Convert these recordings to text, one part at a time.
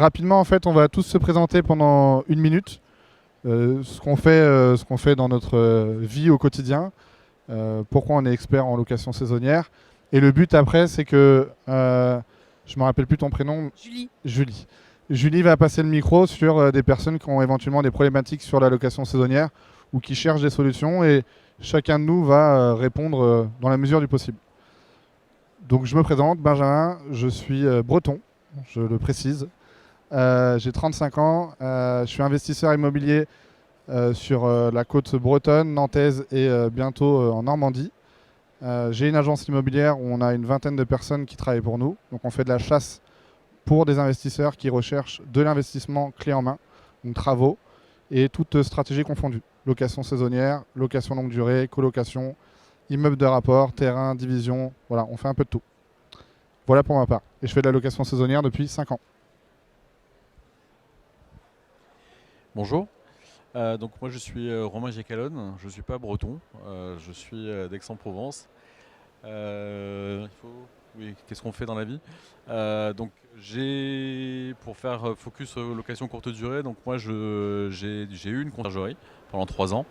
Rapidement, en fait, on va tous se présenter pendant 1 minute. Ce qu'on fait dans notre vie au quotidien. Pourquoi on est expert en location saisonnière. Et le but après, c'est que... je me rappelle plus ton prénom. Julie. Julie. Julie va passer le micro sur des personnes qui ont éventuellement des problématiques sur la location saisonnière ou qui cherchent des solutions. Et chacun de nous va répondre dans la mesure du possible. Donc je me présente, Benjamin, je suis breton, je le précise. J'ai 35 ans, je suis investisseur immobilier sur la côte bretonne, nantaise et bientôt en Normandie. J'ai une agence immobilière où on a une vingtaine de personnes qui travaillent pour nous. Donc on fait de la chasse pour des investisseurs qui recherchent de l'investissement clé en main, donc travaux et toute stratégie confondue. Location saisonnière, location longue durée, colocation, immeuble de rapport, terrain, division, voilà, on fait un peu de tout. Voilà pour ma part. Et je fais de la location saisonnière depuis 5 ans. Bonjour, donc moi je suis Romain Gécalonne, je ne suis pas breton, je suis d'Aix-en-Provence. Oui, qu'est-ce qu'on fait dans la vie? Donc pour faire focus sur location courte durée, donc moi j'ai eu une conciergerie pendant 3 ans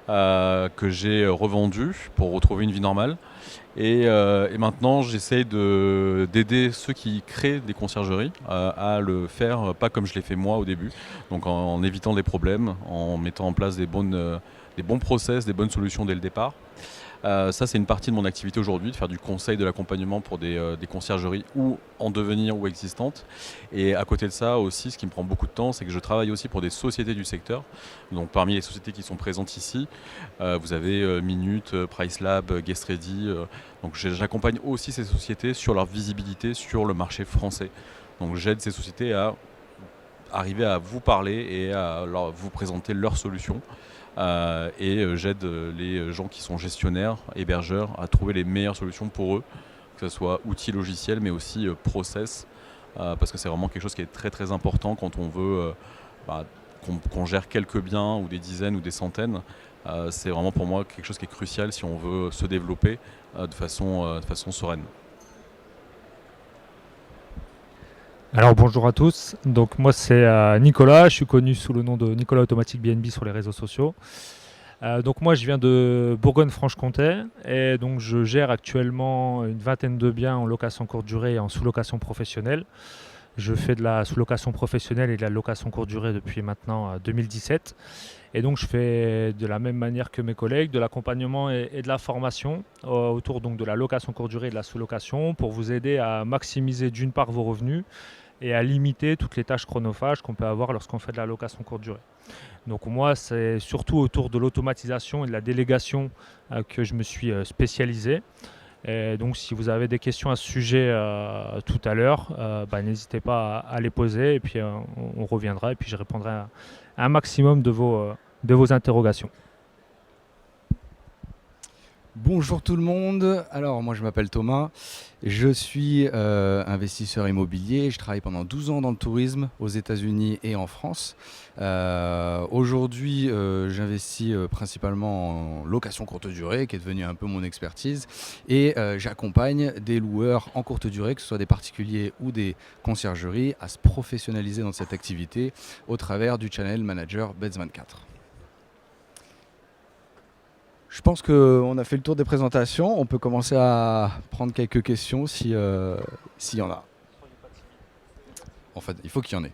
que j'ai revendue pour retrouver une vie normale. Et maintenant, j'essaye d'aider ceux qui créent des conciergeries à le faire, pas comme je l'ai fait moi au début, donc en évitant des problèmes, en mettant en place des bons process, des bonnes solutions dès le départ. Ça, c'est une partie de mon activité aujourd'hui, de faire du conseil, de l'accompagnement pour des conciergeries ou en devenir ou existantes. Et à côté de ça aussi, ce qui me prend beaucoup de temps, c'est que je travaille aussi pour des sociétés du secteur. Donc parmi les sociétés qui sont présentes ici, vous avez Minute, PriceLab, GuestReady. Donc j'accompagne aussi ces sociétés sur leur visibilité sur le marché français. Donc j'aide ces sociétés à arriver à vous parler et à vous présenter leurs solutions. J'aide les gens qui sont gestionnaires, hébergeurs, à trouver les meilleures solutions pour eux, que ce soit outils logiciels mais aussi process, parce que c'est vraiment quelque chose qui est très très important quand on veut qu'on gère quelques biens ou des dizaines ou des centaines. C'est vraiment pour moi quelque chose qui est crucial si on veut se développer de façon sereine. Alors bonjour à tous, donc moi c'est Nicolas, je suis connu sous le nom de Nicolas Automatique BNB sur les réseaux sociaux. Donc moi je viens de Bourgogne-Franche-Comté et donc je gère actuellement une vingtaine de biens en location courte durée et en sous-location professionnelle. Je fais de la sous-location professionnelle et de la location courte durée depuis maintenant 2017. Et donc je fais de la même manière que mes collègues de l'accompagnement et de la formation autour donc de la location courte durée et de la sous-location pour vous aider à maximiser d'une part vos revenus et à limiter toutes les tâches chronophages qu'on peut avoir lorsqu'on fait de la location courte durée. Donc moi, c'est surtout autour de l'automatisation et de la délégation que je me suis spécialisé. Et donc si vous avez des questions à ce sujet tout à l'heure, n'hésitez pas à les poser et puis on reviendra et puis je répondrai à un maximum de vos interrogations. Bonjour tout le monde, alors moi je m'appelle Thomas, je suis investisseur immobilier, je travaille pendant 12 ans dans le tourisme aux États-Unis et en France. Aujourd'hui j'investis principalement en location courte durée qui est devenue un peu mon expertise et j'accompagne des loueurs en courte durée, que ce soit des particuliers ou des conciergeries, à se professionnaliser dans cette activité au travers du channel manager Beds24. Je pense qu'on a fait le tour des présentations. On peut commencer à prendre quelques questions s'il y en a. En fait, il faut qu'il y en ait.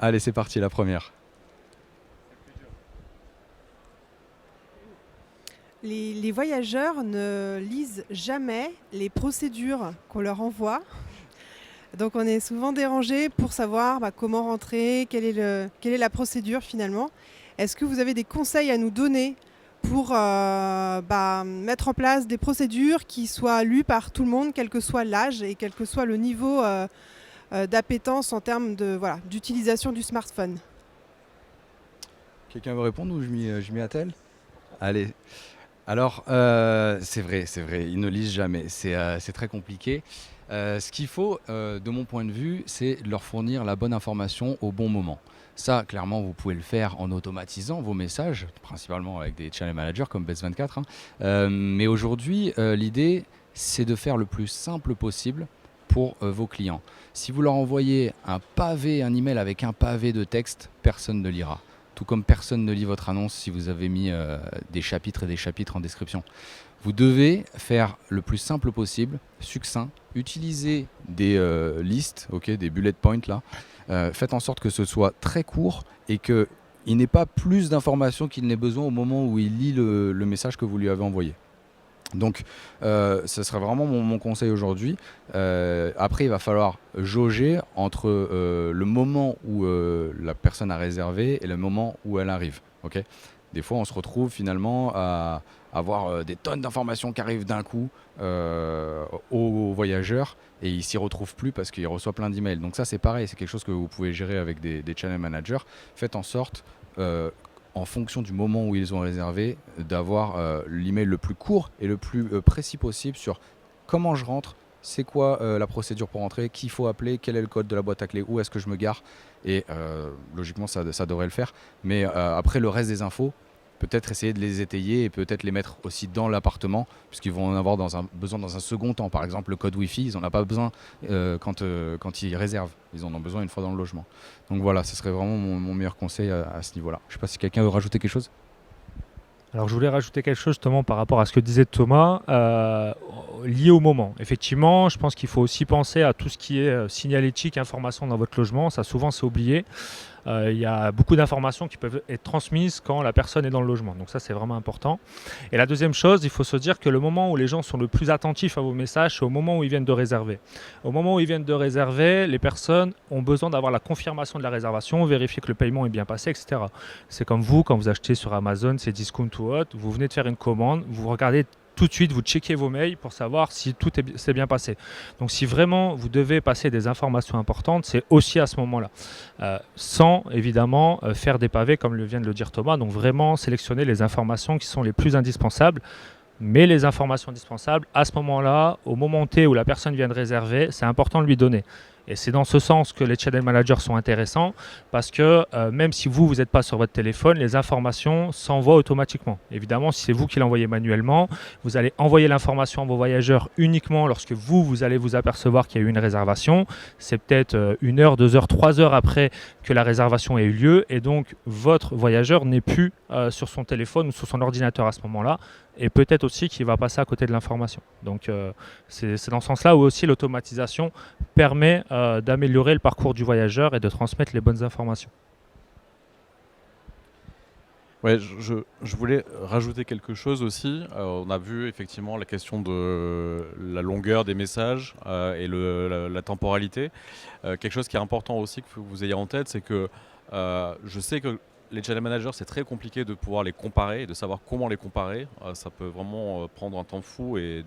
Allez, c'est parti, la première. Les voyageurs ne lisent jamais les procédures qu'on leur envoie. Donc on est souvent dérangé pour savoir comment rentrer, quelle est la procédure finalement. Est-ce que vous avez des conseils à nous donner pour mettre en place des procédures qui soient lues par tout le monde, quel que soit l'âge et quel que soit le niveau d'appétence en termes d'utilisation du smartphone? Quelqu'un veut répondre ou je m'y attelle? Allez. Alors, c'est vrai, ils ne lisent jamais. C'est très compliqué. Ce qu'il faut, de mon point de vue, c'est leur fournir la bonne information au bon moment. Ça, clairement, vous pouvez le faire en automatisant vos messages, principalement avec des channel managers comme Beds24. Mais aujourd'hui, l'idée, c'est de faire le plus simple possible pour vos clients. Si vous leur envoyez un email avec un pavé de texte, personne ne lira. Tout comme personne ne lit votre annonce si vous avez mis des chapitres et des chapitres en description. Vous devez faire le plus simple possible, succinct, utiliser des listes, des bullet points là. Faites en sorte que ce soit très court et qu'il n'ait pas plus d'informations qu'il n'ait besoin au moment où il lit le message que vous lui avez envoyé. Donc, ce serait vraiment mon conseil aujourd'hui. Après, il va falloir jauger entre le moment où la personne a réservé et le moment où elle arrive. Des fois, on se retrouve finalement à avoir des tonnes d'informations qui arrivent d'un coup aux voyageurs et il s'y retrouve plus parce qu'il reçoit plein d'emails. Donc ça, c'est pareil, c'est quelque chose que vous pouvez gérer avec des channel managers. Faites en sorte en fonction du moment où ils ont réservé, d'avoir l'email le plus court et le plus précis possible sur comment je rentre, c'est quoi la procédure pour rentrer, qui faut appeler, quel est le code de la boîte à clé, où est-ce que je me gare. Et logiquement, ça devrait le faire. Mais après, le reste des infos, peut-être essayer de les étayer et peut-être les mettre aussi dans l'appartement, puisqu'ils vont en avoir besoin dans un second temps. Par exemple, le code Wi-Fi, ils n'en ont pas besoin quand ils réservent. Ils en ont besoin une fois dans le logement. Donc voilà, ce serait vraiment mon meilleur conseil à ce niveau-là. Je ne sais pas si quelqu'un veut rajouter quelque chose. Alors je voulais rajouter quelque chose justement par rapport à ce que disait Thomas, lié au moment. Effectivement, je pense qu'il faut aussi penser à tout ce qui est signalétique, information dans votre logement. Ça souvent c'est oublié. Il y a beaucoup d'informations qui peuvent être transmises quand la personne est dans le logement. Donc ça, c'est vraiment important. Et la deuxième chose, il faut se dire que le moment où les gens sont le plus attentifs à vos messages, c'est au moment où ils viennent de réserver. Au moment où ils viennent de réserver, les personnes ont besoin d'avoir la confirmation de la réservation, vérifier que le paiement est bien passé, etc. C'est comme vous, quand vous achetez sur Amazon, c'est discount ou autre, vous venez de faire une commande, vous regardez tout de suite, vous checkez vos mails pour savoir si tout s'est bien passé. Donc si vraiment vous devez passer des informations importantes, c'est aussi à ce moment-là. Sans évidemment faire des pavés comme vient de le dire Thomas, donc vraiment sélectionner les informations qui sont les plus indispensables. Mais les informations indispensables, à ce moment-là, au moment T où la personne vient de réserver, c'est important de lui donner. Et c'est dans ce sens que les channel managers sont intéressants parce que même si vous n'êtes pas sur votre téléphone, les informations s'envoient automatiquement. Évidemment, si c'est vous qui l'envoyez manuellement, vous allez envoyer l'information à vos voyageurs uniquement lorsque vous allez vous apercevoir qu'il y a eu une réservation. C'est peut-être 1 heure, 2 heures, 3 heures après que la réservation ait eu lieu et donc votre voyageur n'est plus sur son téléphone ou sur son ordinateur à ce moment-là et peut-être aussi qu'il va passer à côté de l'information. Donc c'est dans ce sens-là où aussi l'automatisation permet d'améliorer le parcours du voyageur et de transmettre les bonnes informations. Ouais, je voulais rajouter quelque chose aussi. On a vu effectivement la question de la longueur des messages et la temporalité. Quelque chose qui est important aussi que vous ayez en tête, c'est que je sais que les channel managers, c'est très compliqué de pouvoir les comparer et de savoir comment les comparer. Ça peut vraiment prendre un temps fou et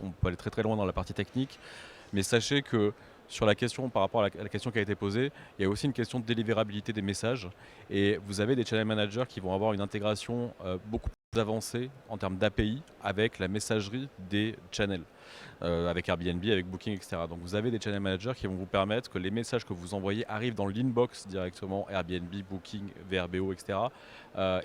on peut aller très très loin dans la partie technique. Mais sachez que sur la question, par rapport à la question qui a été posée, il y a aussi une question de délivrabilité des messages. Et vous avez des channel managers qui vont avoir une intégration beaucoup plus avancée en termes d'API avec la messagerie des channels, avec Airbnb, avec Booking, etc. Donc vous avez des channel managers qui vont vous permettre que les messages que vous envoyez arrivent dans l'inbox directement, Airbnb, Booking, VRBO, etc.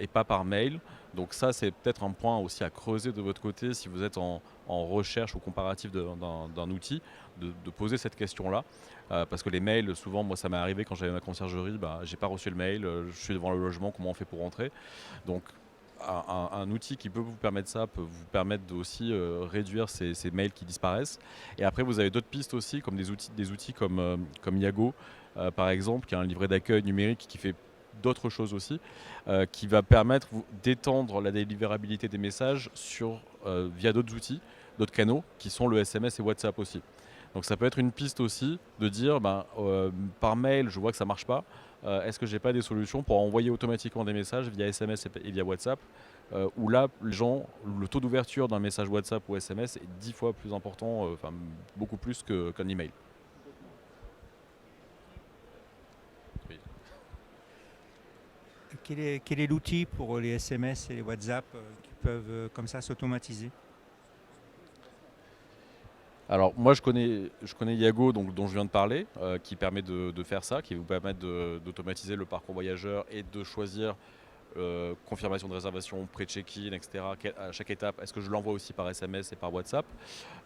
Et pas par mail. Donc ça, c'est peut-être un point aussi à creuser de votre côté si vous êtes en recherche ou comparatif d'un outil, de poser cette question-là. Parce que les mails, souvent, moi ça m'est arrivé quand j'avais ma conciergerie, j'ai pas reçu le mail, je suis devant le logement, comment on fait pour rentrer? Donc un outil qui peut vous permettre ça, peut vous permettre de aussi réduire ces mails qui disparaissent. Et après, vous avez d'autres pistes aussi, comme des outils comme Yago, par exemple, qui a un livret d'accueil numérique qui fait d'autres choses aussi, qui va permettre d'étendre la délivrabilité des messages via d'autres outils, d'autres canaux, qui sont le SMS et WhatsApp aussi. Donc ça peut être une piste aussi de dire, par mail, je vois que ça ne marche pas, est-ce que je n'ai pas des solutions pour envoyer automatiquement des messages via SMS et via WhatsApp, où là, le taux d'ouverture d'un message WhatsApp ou SMS est 10 fois plus important, beaucoup plus qu'un email. Quel est l'outil pour les SMS et les WhatsApp qui peuvent comme ça s'automatiser? Alors moi je connais Yago dont je viens de parler, qui permet de faire ça, qui vous permet d'automatiser le parcours voyageur et de choisir confirmation de réservation, pré-check-in, etc. À chaque étape, est-ce que je l'envoie aussi par SMS et par WhatsApp?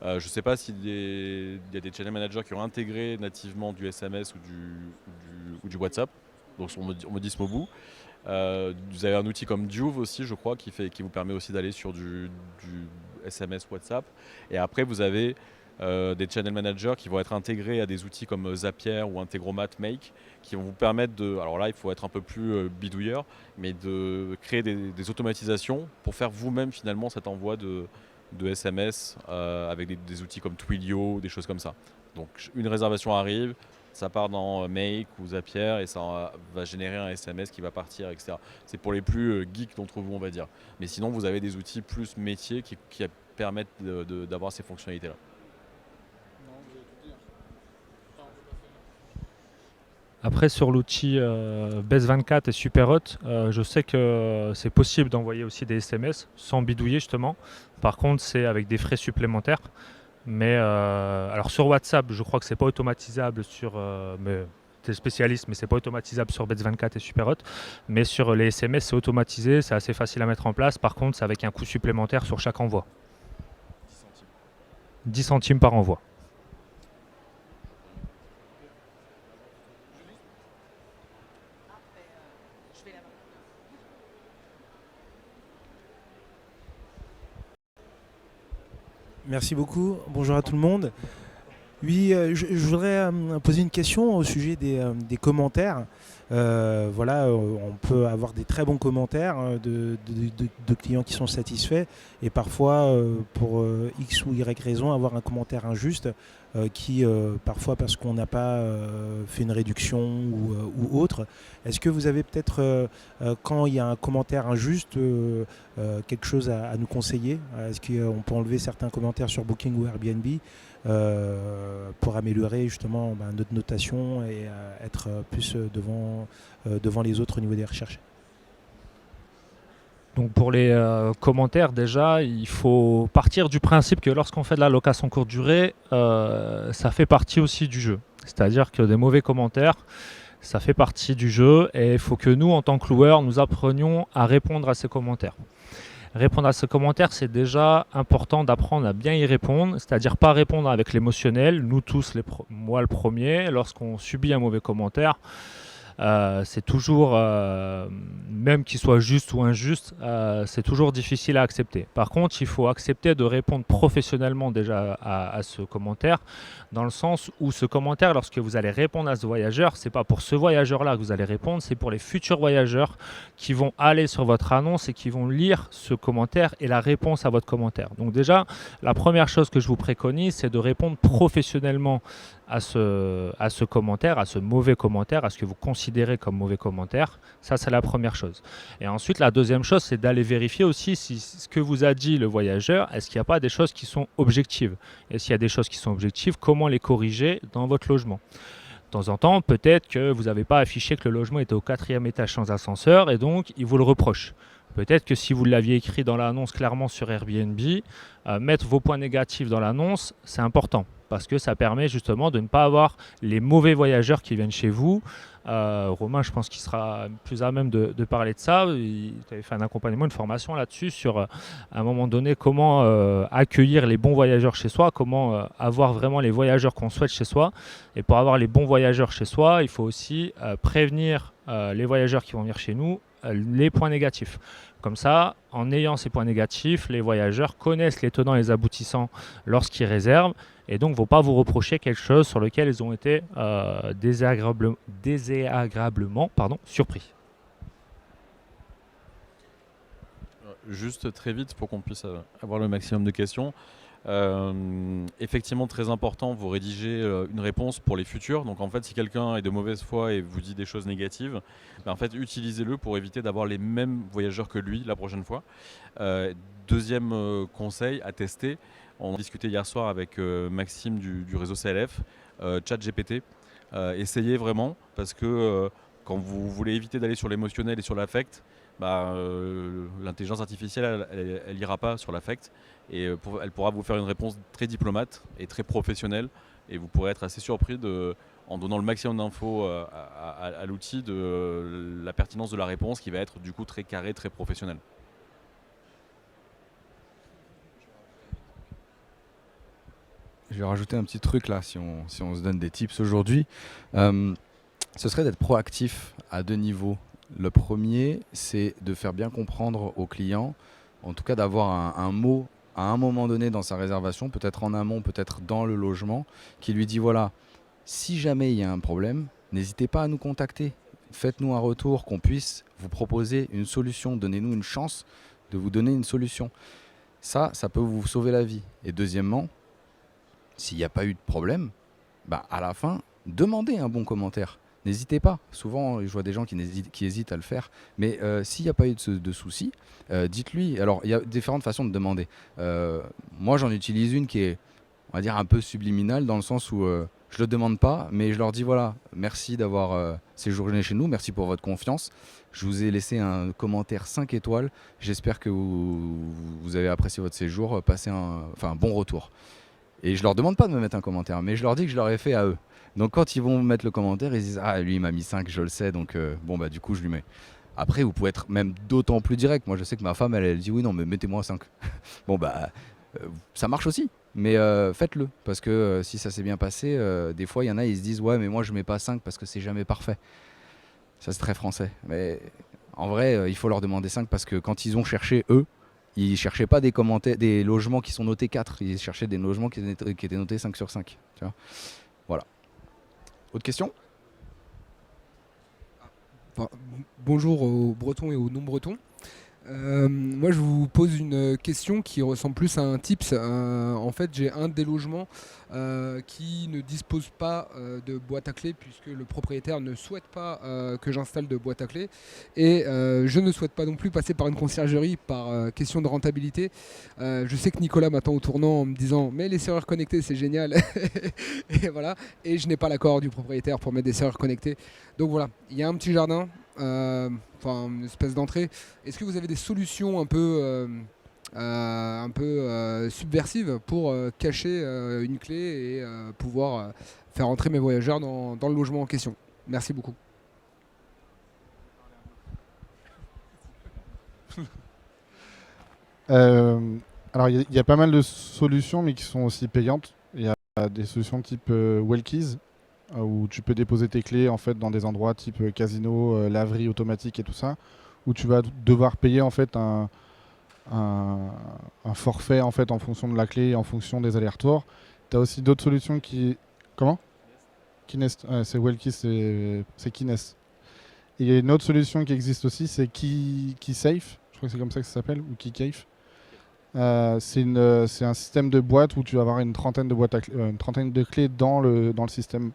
Je ne sais pas s'il y a des channel managers qui ont intégré nativement du SMS ou du WhatsApp. Donc on me dit ce mot bout. Vous avez un outil comme Duve aussi, je crois, qui vous permet aussi d'aller sur du SMS, WhatsApp. Et après, vous avez des channel managers qui vont être intégrés à des outils comme Zapier ou Integromat Make, qui vont vous permettre alors là, il faut être un peu plus bidouilleur, mais de créer des automatisations pour faire vous-même finalement cet envoi de SMS avec des outils comme Twilio, des choses comme ça. Donc une réservation arrive, ça part dans Make ou Zapier et ça va générer un SMS qui va partir, etc. C'est pour les plus geeks d'entre vous, on va dire. Mais sinon, vous avez des outils plus métiers qui permettent d'avoir ces fonctionnalités-là. Après, sur l'outil Base24 et Superhot, je sais que c'est possible d'envoyer aussi des SMS sans bidouiller justement. Par contre, c'est avec des frais supplémentaires. Mais alors sur WhatsApp, je crois que c'est pas automatisable mais t'es spécialiste, mais c'est pas automatisable sur Base24 et Superhot. Mais sur les SMS, c'est automatisé, c'est assez facile à mettre en place. Par contre, c'est avec un coût supplémentaire sur chaque envoi. 10 centimes par envoi. Merci beaucoup. Bonjour à tout le monde. Oui, je voudrais poser une question au sujet des commentaires. Voilà, on peut avoir des très bons commentaires de clients qui sont satisfaits et parfois, pour X ou Y raison, avoir un commentaire injuste qui, parfois parce qu'on n'a pas fait une réduction ou autre. Est-ce que vous avez peut-être, quand il y a un commentaire injuste, quelque chose à nous conseiller? Est-ce qu'on peut enlever certains commentaires sur Booking ou Airbnb pour améliorer justement notre notation et être plus devant les autres au niveau des recherches? Donc pour les commentaires, déjà, il faut partir du principe que lorsqu'on fait de la location courte durée, ça fait partie aussi du jeu. C'est-à-dire que des mauvais commentaires, ça fait partie du jeu et il faut que nous, en tant que loueurs, nous apprenions à répondre à ces commentaires. Répondre à ces commentaires, c'est déjà important d'apprendre à bien y répondre, c'est-à-dire pas répondre avec l'émotionnel. Nous tous, moi le premier, lorsqu'on subit un mauvais commentaire, c'est toujours, même qu'il soit juste ou injuste, c'est toujours difficile à accepter. Par contre, il faut accepter de répondre professionnellement déjà à ce commentaire, dans le sens où ce commentaire, lorsque vous allez répondre à ce voyageur, c'est pas pour ce voyageur-là que vous allez répondre, c'est pour les futurs voyageurs qui vont aller sur votre annonce et qui vont lire ce commentaire et la réponse à votre commentaire. Donc déjà, la première chose que je vous préconise, c'est de répondre professionnellement à ce commentaire, à ce mauvais commentaire, à ce que vous considérez comme mauvais commentaire. Ça, c'est la première chose. Et ensuite, la deuxième chose, c'est d'aller vérifier aussi si ce que vous a dit le voyageur, est-ce qu'il n'y a pas des choses qui sont objectives? Et s'il y a des choses qui sont objectives, comment les corriger dans votre logement? De temps en temps, peut-être que vous n'avez pas affiché que le logement était au 4e étage sans ascenseur et donc il vous le reproche. Peut-être que si vous l'aviez écrit dans l'annonce clairement sur Airbnb, mettre vos points négatifs dans l'annonce, c'est important parce que ça permet justement de ne pas avoir les mauvais voyageurs qui viennent chez vous. Romain, je pense qu'il sera plus à même de parler de ça. Il avait fait un accompagnement, une formation là-dessus sur, à un moment donné, comment accueillir les bons voyageurs chez soi, comment avoir vraiment les voyageurs qu'on souhaite chez soi. Et pour avoir les bons voyageurs chez soi, il faut aussi prévenir les voyageurs qui vont venir chez nous les points négatifs. Comme ça, en ayant ces points négatifs, les voyageurs connaissent les tenants et les aboutissants lorsqu'ils réservent et donc ne vont pas vous reprocher quelque chose sur lequel ils ont été désagréablement surpris. Juste très vite pour qu'on puisse avoir le maximum de questions. Effectivement, très important, vous rédigez une réponse pour les futurs. Donc en fait, si quelqu'un est de mauvaise foi et vous dit des choses négatives, en fait, utilisez-le pour éviter d'avoir les mêmes voyageurs que lui la prochaine fois. Deuxième conseil à tester, on discutait hier soir avec Maxime du réseau CLF, ChatGPT. Essayez vraiment parce que quand vous voulez éviter d'aller sur l'émotionnel et sur l'affect, l'intelligence artificielle, elle n'ira pas sur l'affect et elle pourra vous faire une réponse très diplomate et très professionnelle et vous pourrez être assez surpris en donnant le maximum d'infos à l'outil de la pertinence de la réponse qui va être du coup très carré, très professionnel. Je vais rajouter un petit truc là, si on se donne des tips aujourd'hui. Ce serait d'être proactif à 2 niveaux. Le premier, c'est de faire bien comprendre au client, en tout cas d'avoir un mot à un moment donné dans sa réservation, peut-être en amont, peut-être dans le logement, qui lui dit voilà, si jamais il y a un problème, n'hésitez pas à nous contacter. Faites-nous un retour, qu'on puisse vous proposer une solution. Donnez-nous une chance de vous donner une solution. Ça peut vous sauver la vie. Et deuxièmement, s'il n'y a pas eu de problème, à la fin, demandez un bon commentaire. N'hésitez pas. Souvent, je vois des gens qui hésitent à le faire. Mais s'il n'y a pas eu de soucis, dites-lui. Alors, il y a différentes façons de demander. Moi, j'en utilise une qui est, on va dire, un peu subliminale, dans le sens où je ne le demande pas, mais je leur dis, voilà, merci d'avoir séjourné chez nous, merci pour votre confiance. Je vous ai laissé un commentaire 5 étoiles. J'espère que vous avez apprécié votre séjour. Passez un bon retour. Et je leur demande pas de me mettre un commentaire, mais je leur dis que je leur ai fait à eux. Donc quand ils vont mettre le commentaire, ils disent « Ah, lui, il m'a mis 5, je le sais, donc du coup, je lui mets. » Après, vous pouvez être même d'autant plus direct. Moi, je sais que ma femme, elle dit « Oui, non, mais mettez-moi 5. » Ça marche aussi, mais faites-le. Parce que si ça s'est bien passé, des fois, il y en a, ils se disent « Ouais, mais moi, je mets pas 5 parce que c'est jamais parfait. » Ça, c'est très français. Mais en vrai, il faut leur demander 5 parce que quand ils ont cherché, eux, ils ne cherchaient pas des logements qui sont notés 4, ils cherchaient des logements qui étaient notés 5 sur 5. Tu vois, voilà. Autre question ? Bonjour aux Bretons et aux non-Bretons. Moi, je vous pose une question qui ressemble plus à un tips. En fait, j'ai un des logements qui ne dispose pas de boîte à clé puisque le propriétaire ne souhaite pas que j'installe de boîte à clé. Et je ne souhaite pas non plus passer par une conciergerie par question de rentabilité. Je sais que Nicolas m'attend au tournant en me disant « Mais les serrures connectées, c'est génial !» Et voilà. Et je n'ai pas l'accord du propriétaire pour mettre des serrures connectées. Donc voilà, il y a un petit jardin. Une espèce d'entrée. Est-ce que vous avez des solutions un peu subversives pour cacher une clé et pouvoir faire entrer mes voyageurs dans le logement en question ? Merci beaucoup. Alors il y a pas mal de solutions, mais qui sont aussi payantes. Il y a des solutions type Wellkeys, où tu peux déposer tes clés en fait dans des endroits type casino, laverie automatique et tout ça, où tu vas devoir payer en fait un forfait en fait en fonction de la clé, en fonction des allers-retours. Tu as aussi d'autres solutions qui... Comment ? Keynest. C'est Wellkeys, c'est Keynest. Et il y a une autre solution qui existe aussi, c'est KeySafe, je crois que c'est comme ça que ça s'appelle, ou KeyCafe. C'est un système de boîtes où tu vas avoir une trentaine de clés dans le système.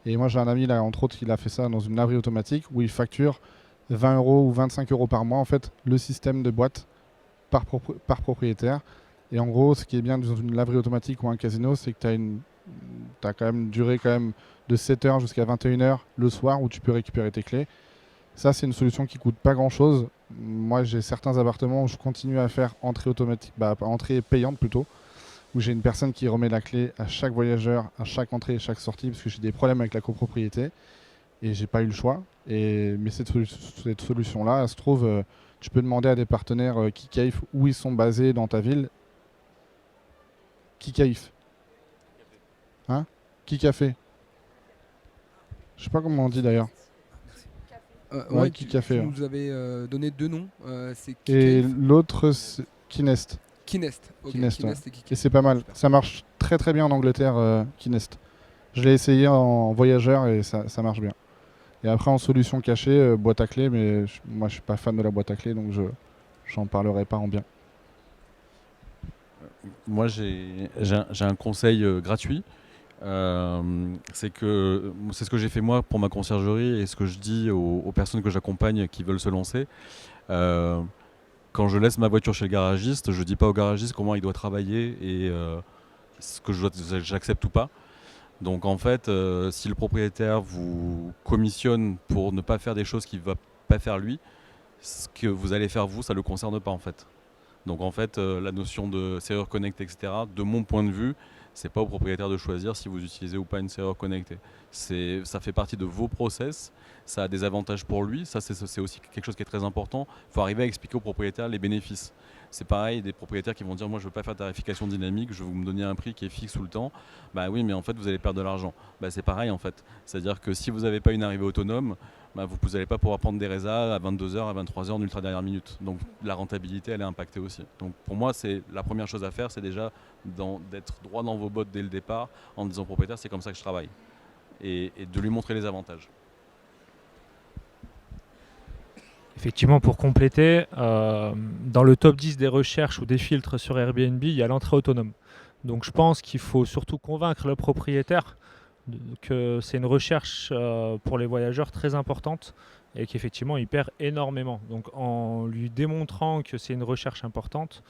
Et moi j'ai un ami là, entre autres, il a fait ça dans une laverie automatique où il facture 20 € ou 25 € par mois en fait le système de boîtes par propriétaire. Et en gros, ce qui est bien dans une laverie automatique ou un casino, c'est que tu as quand même une durée quand même de 7 h jusqu'à 21 h le soir où tu peux récupérer tes clés. Ça, c'est une solution qui coûte pas grand chose. Moi, j'ai certains appartements où je continue à faire entrée automatique, entrée payante plutôt, où j'ai une personne qui remet la clé à chaque voyageur, à chaque entrée et chaque sortie, parce que j'ai des problèmes avec la copropriété et j'ai pas eu le choix. Mais cette solution-là, elle se trouve, tu peux demander à des partenaires KeyCafe où ils sont basés dans ta ville. KeyCafe. Hein ? KeyCafé. Je sais pas comment on dit d'ailleurs. Ouais, KeyCafé. Tu nous avais donné 2 noms. C'est Et KeyCafe. l'autre, c'est Keynest. Keynest. Okay. Keynest, ouais. et KeyCafe. Et c'est pas mal. Ça marche très très bien en Angleterre, Keynest. Je l'ai essayé en voyageur et ça marche bien. Et après en solution cachée, boîte à clé, mais moi je suis pas fan de la boîte à clé, donc j'en parlerai pas en bien. Moi j'ai un conseil gratuit. C'est ce que j'ai fait moi pour ma conciergerie et ce que je dis aux personnes que j'accompagne qui veulent se lancer. Quand je laisse ma voiture chez le garagiste, je dis pas au garagiste comment il doit travailler et ce que j'accepte ou pas. Donc en fait, si le propriétaire vous commissionne pour ne pas faire des choses qu'il ne va pas faire lui, ce que vous allez faire vous, ça ne le concerne pas en fait. Donc en fait, la notion de serrure connectée, etc., de mon point de vue, C'est pas au propriétaire de choisir si vous utilisez ou pas une serrure connectée. Ça fait partie de vos process, ça a des avantages pour lui, ça c'est aussi quelque chose qui est très important. Il faut arriver à expliquer au propriétaire les bénéfices. C'est pareil, des propriétaires qui vont dire moi je veux pas faire de tarification dynamique, je veux vous me donner un prix qui est fixe tout le temps. Bah oui, mais en fait vous allez perdre de l'argent. Bah, c'est pareil en fait. C'est-à-dire que si vous n'avez pas une arrivée autonome, bah, vous n'allez pas pouvoir prendre des résas à 22h, à 23h en ultra dernière minute. Donc la rentabilité elle est impactée aussi. Donc pour moi c'est la première chose à faire, c'est déjà d'être droit dans vos bottes dès le départ en disant au propriétaire c'est comme ça que je travaille. Et de lui montrer les avantages. Effectivement, pour compléter, dans le top 10 des recherches ou des filtres sur Airbnb, il y a l'entrée autonome. Donc je pense qu'il faut surtout convaincre le propriétaire que c'est une recherche pour les voyageurs très importante et qu'effectivement il perd énormément. Donc en lui démontrant que c'est une recherche importante,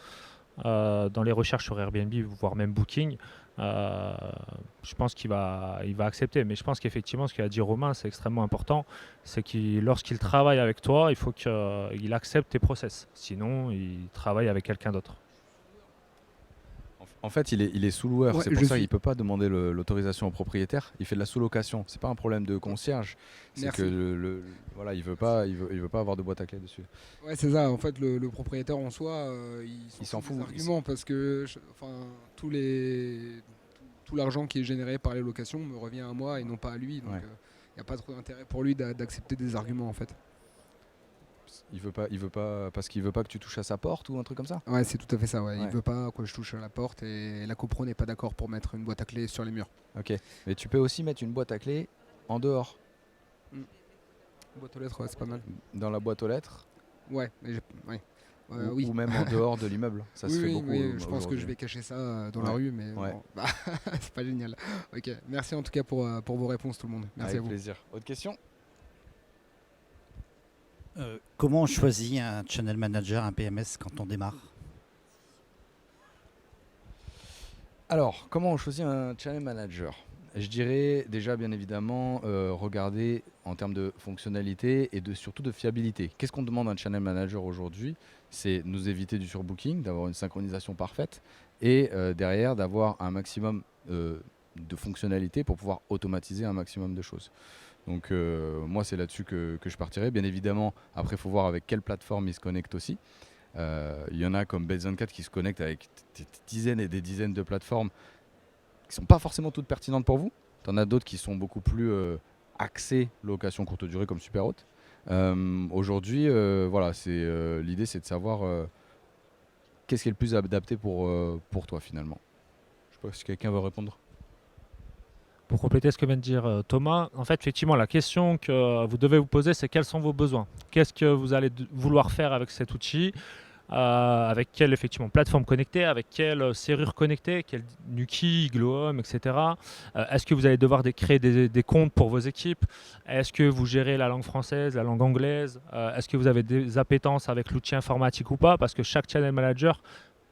dans les recherches sur Airbnb, voire même Booking, je pense qu'il va accepter. Mais je pense qu'effectivement, ce qu'a dit Romain, c'est extrêmement important. C'est que lorsqu'il travaille avec toi, il faut qu'il accepte tes process. Sinon, il travaille avec quelqu'un d'autre. En fait, il est sous-loueur, Ouais, c'est pour ça qu'il ne peut pas demander l'autorisation au propriétaire. Il fait de la sous-location. C'est pas un problème de concierge. C'est Merci. que voilà, il veut pas avoir de boîte à clé dessus. Ouais, c'est ça. En fait, le propriétaire en soi, Il s'en fout. des arguments parce que tout l'argent qui est généré par les locations me revient à moi et non pas à lui. Donc, il n'y a pas trop d'intérêt pour lui d'accepter des arguments en fait. Il veut pas parce qu'il veut pas que tu touches à sa porte ou un truc comme ça. Ouais, c'est tout à fait ça. Ouais. Ouais. Il veut pas que je touche à la porte et la copro n'est pas d'accord pour mettre une boîte à clé sur les murs. Ok. Mais tu peux aussi mettre une boîte à clé en dehors, Boîte aux lettres, ouais, c'est pas mal. dans la boîte aux lettres, Ouais, oui. ou même en dehors de l'immeuble. Ça se fait beaucoup. Je pense que je vais cacher ça dans la rue, mais bon, c'est pas génial. Ok, merci en tout cas pour vos réponses tout le monde. Merci Avec à vous. plaisir. Autre question? Comment on choisit un channel manager, un PMS quand on démarre? Alors, comment on choisit un channel manager? Je dirais déjà, bien évidemment, regarder en termes de fonctionnalité et surtout de fiabilité. Qu'est-ce qu'on demande à un channel manager aujourd'hui? C'est nous éviter du surbooking, d'avoir une synchronisation parfaite et derrière d'avoir un maximum de fonctionnalités pour pouvoir automatiser un maximum de choses. Donc moi, c'est là-dessus que je partirais. Bien évidemment, après, il faut voir avec quelle plateforme ils se connectent aussi. Il y en a comme Beds24 qui se connectent avec des dizaines et des dizaines de plateformes qui ne sont pas forcément toutes pertinentes pour vous. Tu en as d'autres qui sont beaucoup plus axées location courte durée comme Superhot. Aujourd'hui, voilà, l'idée c'est de savoir qu'est-ce qui est le plus adapté pour toi finalement. Je ne sais pas si quelqu'un veut répondre. Pour compléter ce que vient de dire Thomas, en fait, effectivement, la question que vous devez vous poser, c'est quels sont vos besoins? Qu'est-ce que vous allez vouloir faire avec cet outil? Avec quelle effectivement, plateforme connectée, avec quelle serrure connectée, quel Nuki, Glowhome, etc. Est-ce que vous allez devoir créer des comptes pour vos équipes? Est-ce que vous gérez la langue française, la langue anglaise? Est-ce que vous avez des appétences avec l'outil informatique ou pas? Parce que chaque channel manager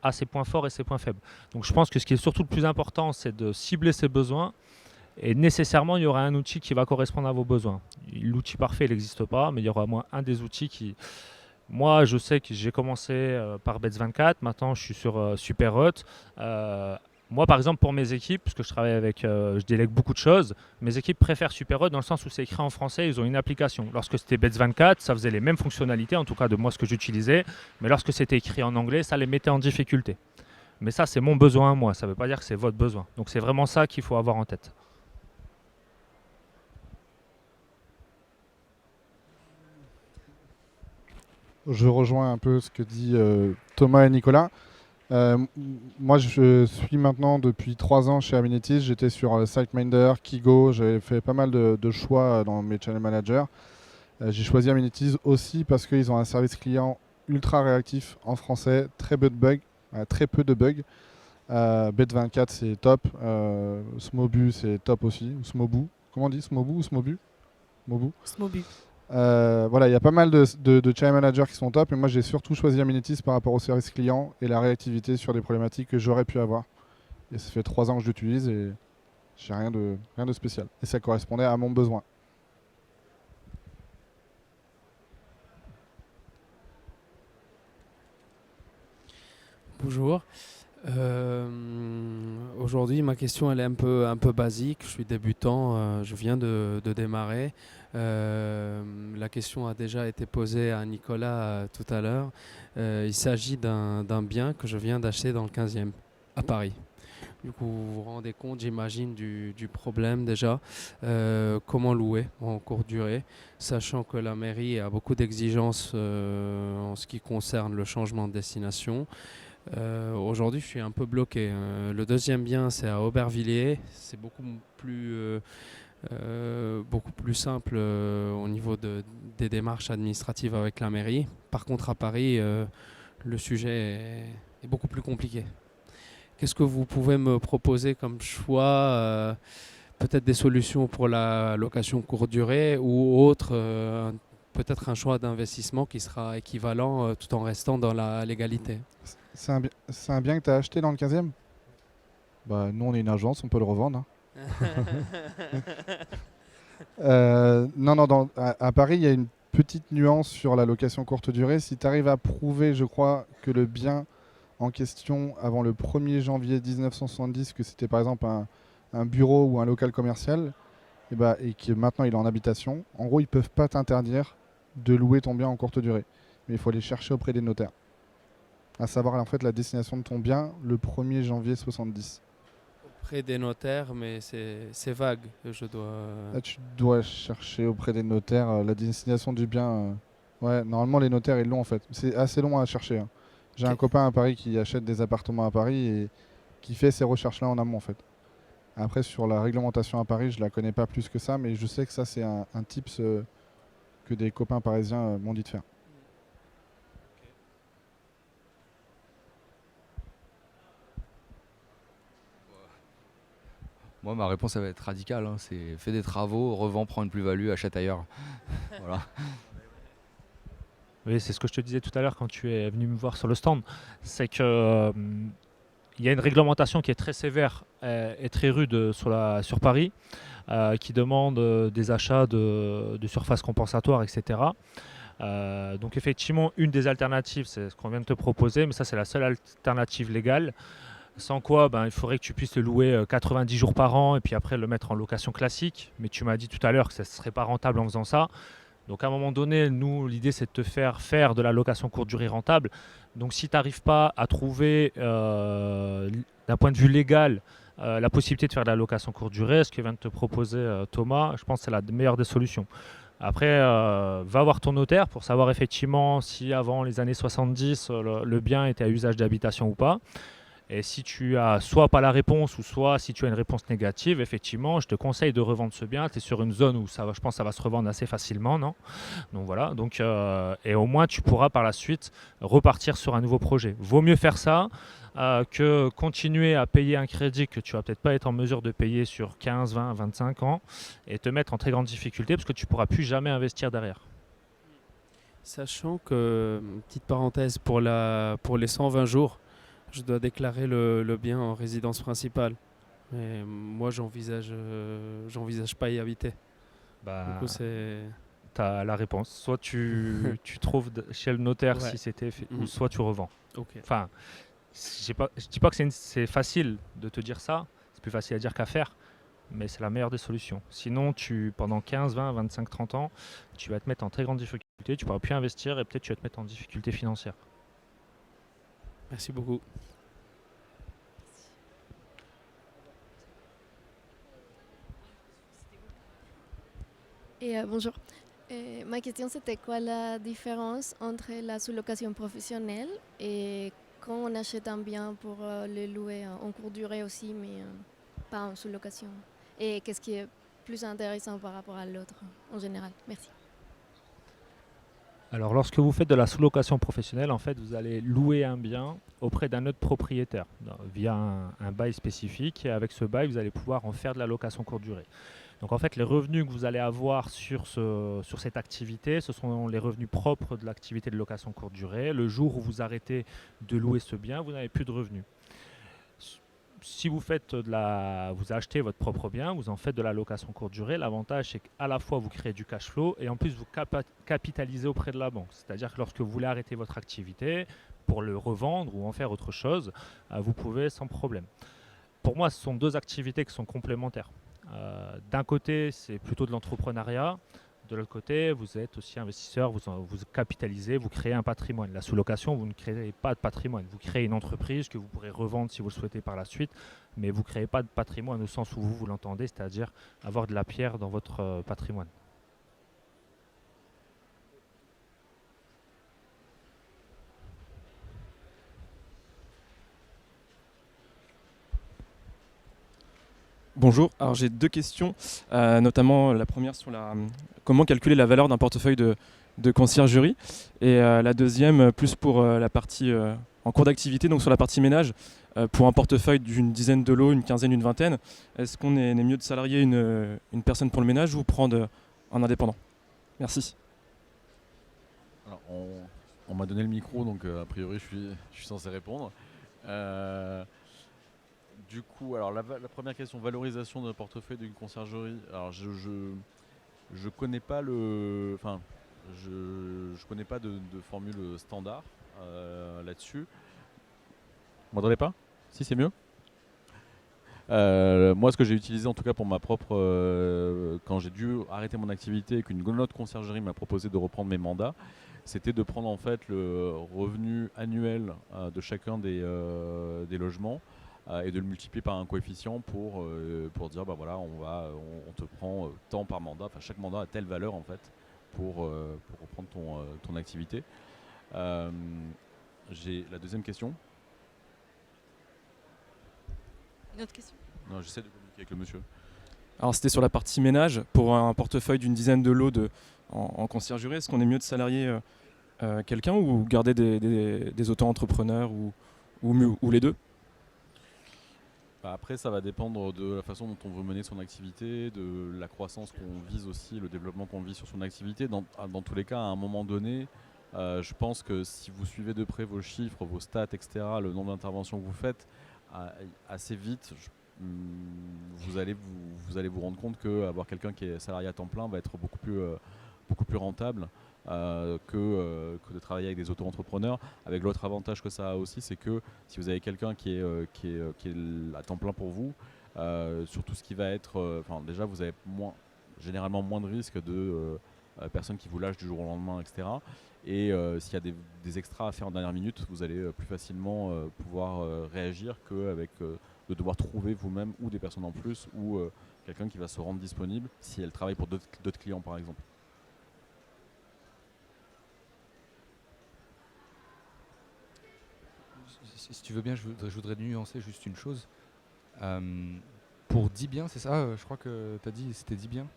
a ses points forts et ses points faibles. Donc je pense que ce qui est surtout le plus important, c'est de cibler ses besoins. Et nécessairement, il y aura un outil qui va correspondre à vos besoins. L'outil parfait, il n'existe pas, mais il y aura au moins un des outils qui... Moi, je sais que j'ai commencé par Beds24, maintenant je suis sur Superhot. Moi, par exemple, pour mes équipes, parce que je travaille avec, je délègue beaucoup de choses, mes équipes préfèrent Superhot dans le sens où c'est écrit en français, ils ont une application. Lorsque c'était Beds24, ça faisait les mêmes fonctionnalités, en tout cas de moi ce que j'utilisais, mais lorsque c'était écrit en anglais, ça les mettait en difficulté. Mais ça, c'est mon besoin, moi, ça ne veut pas dire que c'est votre besoin. Donc c'est vraiment ça qu'il faut avoir en tête. Je rejoins un peu ce que dit Thomas et Nicolas. Moi, je suis maintenant depuis 3 ans chez Amenities. J'étais sur SiteMinder, Kigo. J'avais fait pas mal de choix dans mes channel managers. J'ai choisi Amenities aussi parce qu'ils ont un service client ultra réactif en français, très peu de bugs. Bet24, c'est top. Smobu, c'est top aussi. Ou Smobu. Comment on dit? Smobu ou Smobu? Smobu. Voilà, il y a pas mal de channel managers qui sont top, et moi j'ai surtout choisi Amenities par rapport au service client et la réactivité sur des problématiques que j'aurais pu avoir. Et ça fait 3 ans que je l'utilise et j'ai rien de spécial. Et ça correspondait à mon besoin. Bonjour. Aujourd'hui, ma question elle est un peu basique. Je suis débutant, je viens de démarrer. La question a déjà été posée à Nicolas tout à l'heure. Il s'agit d'un bien que je viens d'acheter dans le 15e, à Paris. Du coup, vous vous rendez compte, j'imagine, du problème déjà. Comment louer en courte durée, sachant que la mairie a beaucoup d'exigences en ce qui concerne le changement de destination. Aujourd'hui, je suis un peu bloqué. Le deuxième bien, c'est à Aubervilliers. C'est beaucoup plus simple au niveau des démarches administratives avec la mairie. Par contre, à Paris, le sujet est beaucoup plus compliqué. Qu'est-ce que vous pouvez me proposer comme choix? Peut-être des solutions pour la location courte durée ou autre, peut-être un choix d'investissement qui sera équivalent tout en restant dans la légalité. C'est un bien que tu as acheté dans le 15e? Bah, nous, on est une agence, on peut le revendre. Non, à Paris, il y a une petite nuance sur la location courte durée. Si tu arrives à prouver, je crois, que le bien en question, avant le 1er janvier 1970, que c'était par exemple un bureau ou un local commercial, et que maintenant il est en habitation, en gros, ils ne peuvent pas t'interdire de louer ton bien en courte durée. Mais il faut aller chercher auprès des notaires. À savoir en fait la destination de ton bien le 1er janvier 70. Auprès des notaires, mais c'est vague. Là, tu dois chercher auprès des notaires la destination du bien. Ouais, normalement les notaires ils l'ont en fait. C'est assez long à chercher. Hein. J'ai un copain à Paris qui achète des appartements à Paris et qui fait ces recherches-là en amont en fait. Après sur la réglementation à Paris, je la connais pas plus que ça, mais je sais que ça c'est un tips que des copains parisiens m'ont dit de faire. Moi, ma réponse, ça va être radicale. Hein. C'est fais des travaux, revends, prends une plus-value, achète ailleurs. Voilà. Oui, c'est ce que je te disais tout à l'heure quand tu es venu me voir sur le stand. C'est que il y a une réglementation qui est très sévère et très rude sur Paris, qui demande des achats de surfaces compensatoires, etc. Donc effectivement, une des alternatives, c'est ce qu'on vient de te proposer, mais ça c'est la seule alternative légale. Sans quoi, il faudrait que tu puisses le louer 90 jours par an et puis après le mettre en location classique. Mais tu m'as dit tout à l'heure que ça ne serait pas rentable en faisant ça. Donc à un moment donné, nous, l'idée c'est de te faire de la location courte durée rentable. Donc si tu n'arrives pas à trouver, d'un point de vue légal, la possibilité de faire de la location courte durée, ce que vient de te proposer Thomas, je pense que c'est la meilleure des solutions. Après, va voir ton notaire pour savoir effectivement si avant les années 70, le bien était à usage d'habitation ou pas. Et si tu as soit pas la réponse ou soit si tu as une réponse négative, effectivement, je te conseille de revendre ce bien. Tu es sur une zone où je pense que ça va se revendre assez facilement, non? Donc voilà, et au moins tu pourras par la suite repartir sur un nouveau projet. Vaut mieux faire ça que continuer à payer un crédit que tu vas peut-être pas être en mesure de payer sur 15, 20, 25 ans et te mettre en très grande difficulté parce que tu pourras plus jamais investir derrière. Sachant que, petite parenthèse, pour les 120 jours, je dois déclarer le bien en résidence principale. Et moi, j'envisage pas y habiter. Du coup, tu as la réponse. Soit tu trouves chez le notaire si c'était fait, ou soit tu revends. Okay. Enfin, je dis pas que c'est facile de te dire ça. C'est plus facile à dire qu'à faire. Mais c'est la meilleure des solutions. Sinon, pendant 15, 20, 25, 30 ans, tu vas te mettre en très grande difficulté. Tu ne pourras plus investir et peut-être tu vas te mettre en difficulté financière. Merci beaucoup. Bonjour. Ma question c'était quoi la différence entre la sous-location professionnelle et quand on achète un bien pour le louer en courte durée aussi, mais pas en sous-location? Et qu'est-ce qui est plus intéressant par rapport à l'autre en général? Merci. Alors, lorsque vous faites de la sous-location professionnelle, en fait, vous allez louer un bien auprès d'un autre propriétaire via un bail spécifique. Et avec ce bail, vous allez pouvoir en faire de la location courte durée. Donc, en fait, les revenus que vous allez avoir sur cette activité, ce sont les revenus propres de l'activité de location courte durée. Le jour où vous arrêtez de louer ce bien, vous n'avez plus de revenus. Si vous achetez votre propre bien, vous en faites de la location courte durée. L'avantage, c'est qu'à la fois vous créez du cash flow et en plus vous capitalisez auprès de la banque. C'est-à-dire que lorsque vous voulez arrêter votre activité pour le revendre ou en faire autre chose, vous pouvez sans problème. pour moi, ce sont deux activités qui sont complémentaires. D'un côté, c'est plutôt de l'entrepreneuriat. De l'autre côté, vous êtes aussi investisseur, vous capitalisez, vous créez un patrimoine. La sous-location, vous ne créez pas de patrimoine. Vous créez une entreprise que vous pourrez revendre si vous le souhaitez par la suite, mais vous ne créez pas de patrimoine au sens où vous l'entendez, c'est-à-dire avoir de la pierre dans votre patrimoine. Bonjour, alors j'ai deux questions, notamment la première sur comment calculer la valeur d'un portefeuille de conciergerie et la deuxième plus pour la partie en cours d'activité, donc sur la partie ménage, pour un portefeuille d'une dizaine de lots, une quinzaine, une vingtaine, est-ce qu'on est mieux de salarier une personne pour le ménage ou prendre un indépendant? Merci. Alors, on m'a donné le micro, donc a priori je suis censé répondre. Du coup, alors la première question, valorisation d'un portefeuille d'une conciergerie. Alors je connais pas je connais pas de formule standard là-dessus. Vous m'entendez pas? Si, c'est mieux. Moi, ce que j'ai utilisé en tout cas pour ma propre, quand j'ai dû arrêter mon activité et qu'une autre conciergerie m'a proposé de reprendre mes mandats, c'était de prendre en fait le revenu annuel de chacun des logements et de le multiplier par un coefficient pour dire bah voilà, on te prend tant par mandat, enfin chaque mandat a telle valeur en fait pour reprendre ton activité. J'ai la deuxième question. Une autre question? Non, j'essaie de communiquer avec le monsieur. Alors c'était sur la partie ménage, pour un portefeuille d'une dizaine de lots en conciergerie, est-ce qu'on est mieux de salarier quelqu'un ou garder des auto-entrepreneurs ou les deux? Après, ça va dépendre de la façon dont on veut mener son activité, de la croissance qu'on vise aussi, le développement qu'on vise sur son activité. Dans tous les cas, à un moment donné, je pense que si vous suivez de près vos chiffres, vos stats, etc., le nombre d'interventions que vous faites, assez vite, vous allez vous rendre compte qu'avoir quelqu'un qui est salarié à temps plein va être beaucoup plus rentable que de travailler avec des auto-entrepreneurs. Avec l'autre avantage que ça a aussi, c'est que si vous avez quelqu'un qui est à temps plein pour vous, sur tout ce qui va être... déjà, vous avez généralement moins de risques de personnes qui vous lâchent du jour au lendemain, etc. Et s'il y a des extras à faire en dernière minute, vous allez plus facilement pouvoir réagir qu'avec de devoir trouver vous-même ou des personnes en plus ou quelqu'un qui va se rendre disponible si elle travaille pour d'autres clients, par exemple. Si tu veux bien, je voudrais nuancer juste une chose. Pour 10 biens, c'est ça? Je crois que tu as dit c'était 10 biens.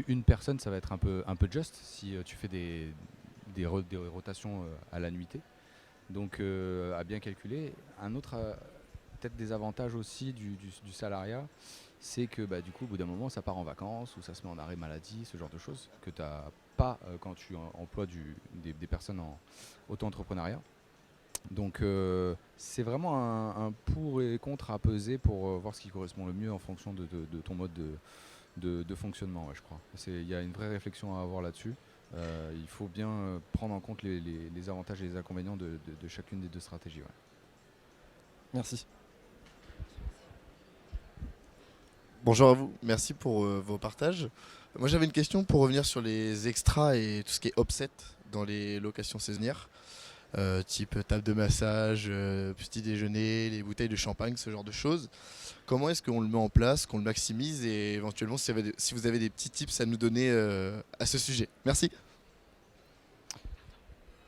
Une personne, ça va être un peu juste si tu fais des rotations à la nuitée. Donc à bien calculer. Un autre, peut-être des avantages aussi du salariat, c'est que du coup, au bout d'un moment, ça part en vacances ou ça se met en arrêt maladie, ce genre de choses que tu n'as pas quand tu emploies des personnes en auto-entrepreneuriat. Donc c'est vraiment un pour et contre à peser pour voir ce qui correspond le mieux en fonction de ton mode de fonctionnement, ouais, je crois. Il y a une vraie réflexion à avoir là-dessus. Il faut bien prendre en compte les avantages et les inconvénients de chacune des deux stratégies. Ouais. Merci. Bonjour à vous, merci pour vos partages. Moi j'avais une question pour revenir sur les extras et tout ce qui est offset dans les locations saisonnières. Type table de massage, petit déjeuner, les bouteilles de champagne, ce genre de choses. Comment est-ce qu'on le met en place, qu'on le maximise et éventuellement si vous avez des petits tips à nous donner à ce sujet. Merci.